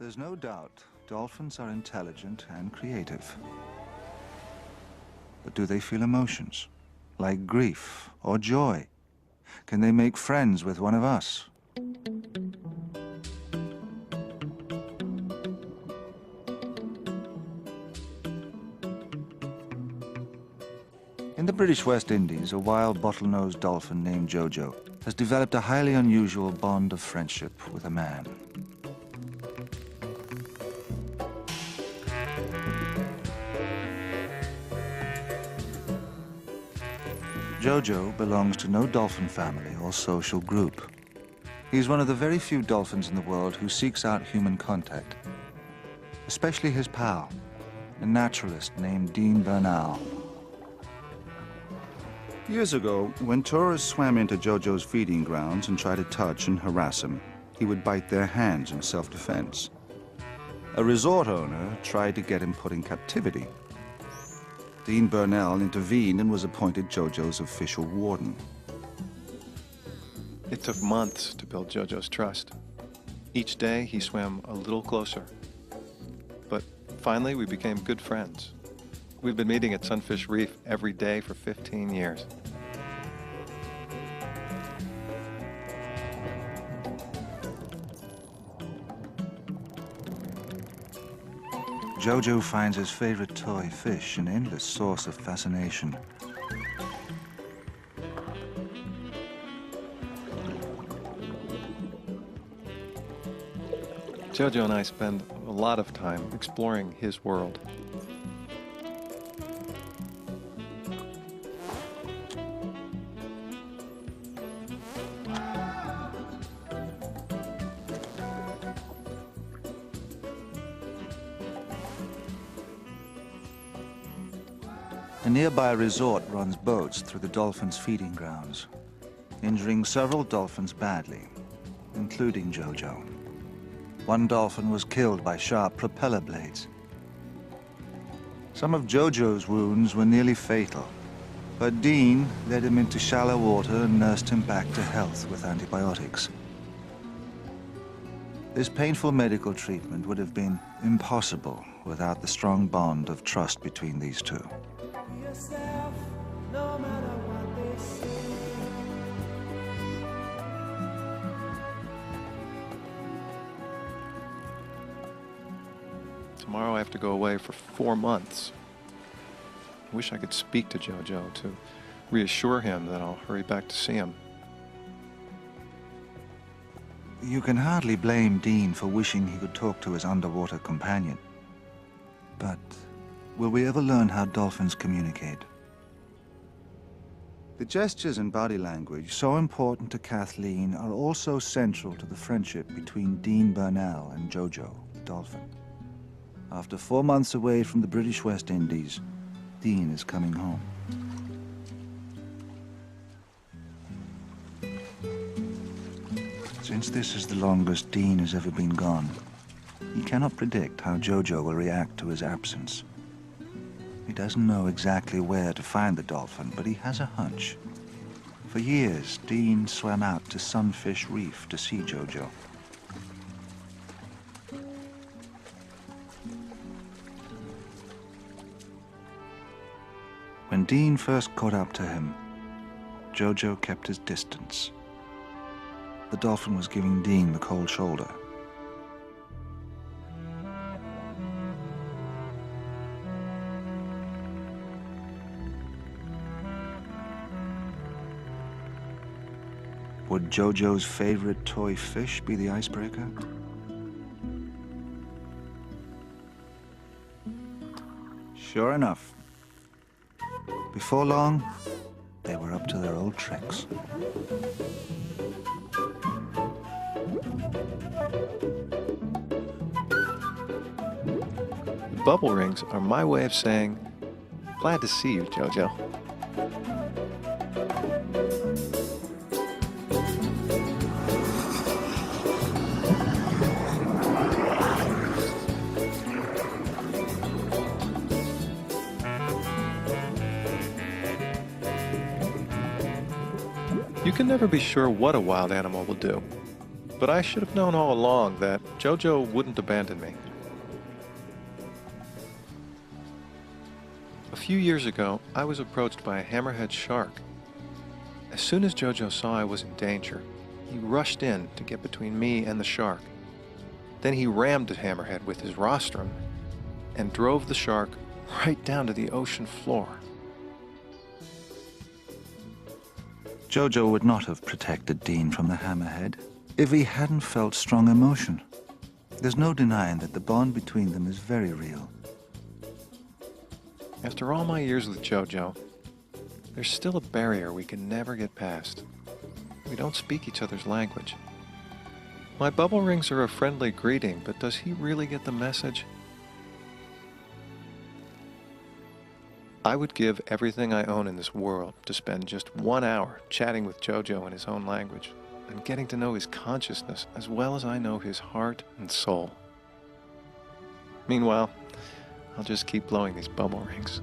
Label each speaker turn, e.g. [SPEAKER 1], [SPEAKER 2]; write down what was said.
[SPEAKER 1] There's no doubt dolphins are intelligent and creative. But do they feel emotions, like grief or joy? Can they make friends with one of us? In the British West Indies, a wild bottlenose dolphin named JoJo has developed a highly unusual bond of friendship with a man. JoJo belongs to no dolphin family or social group. He's one of the very few dolphins in the world who seeks out human contact, especially his pal, a naturalist named Dean Bernal. Years ago, when tourists swam into JoJo's feeding grounds and tried to touch and harass him, he would bite their hands in self-defense. A resort owner tried to get him put in captivity. Dean Bernal intervened and was appointed JoJo's official warden.
[SPEAKER 2] It took months to build JoJo's trust. Each day, he swam a little closer. But finally, we became good friends. We've been meeting at Sunfish Reef every day for 15 years.
[SPEAKER 1] JoJo finds his favorite toy fish an endless source of fascination.
[SPEAKER 2] JoJo and I spend a lot of time exploring his world.
[SPEAKER 1] A nearby resort runs boats through the dolphins' feeding grounds, injuring several dolphins badly, including JoJo. One dolphin was killed by sharp propeller blades. Some of JoJo's wounds were nearly fatal, but Dean led him into shallow water and nursed him back to health with antibiotics. This painful medical treatment would have been impossible without the strong bond of trust between these two.
[SPEAKER 3] No matter what they say.
[SPEAKER 2] Tomorrow I have to go away for 4 months. I wish I could speak to JoJo to reassure him that I'll hurry back to see him.
[SPEAKER 1] You can hardly blame Dean for wishing he could talk to his underwater companion. But will we ever learn how dolphins communicate? The gestures and body language, so important to Kathleen, are also central to the friendship between Dean Bernal and JoJo, the dolphin. After 4 months away from the British West Indies, Dean is coming home. Since this is the longest Dean has ever been gone, he cannot predict how JoJo will react to his absence. He doesn't know exactly where to find the dolphin, but he has a hunch. For years, Dean swam out to Sunfish Reef to see JoJo. When Dean first caught up to him, JoJo kept his distance. The dolphin was giving Dean the cold shoulder. Would JoJo's favorite toy fish be the icebreaker? Sure enough. Before long, they were up to their old tricks.
[SPEAKER 2] The bubble rings are my way of saying, glad to see you, JoJo. You can never be sure what a wild animal will do, But I should have known all along that JoJo wouldn't abandon me. A few years ago, I was approached by a hammerhead shark. As soon as JoJo saw I was in danger, he rushed in to get between me and the shark. Then he rammed the hammerhead with his rostrum and drove the shark right down to the ocean floor.
[SPEAKER 1] JoJo would not have protected Dean from the hammerhead if he hadn't felt strong emotion. There's no denying that the bond between them is very real.
[SPEAKER 2] After all my years with JoJo, there's still a barrier we can never get past. We don't speak each other's language. My bubble rings are a friendly greeting, but does he really get the message? I would give everything I own in this world to spend just 1 hour chatting with JoJo in his own language and getting to know his consciousness as well as I know his heart and soul. Meanwhile, I'll just keep blowing these bubble rings.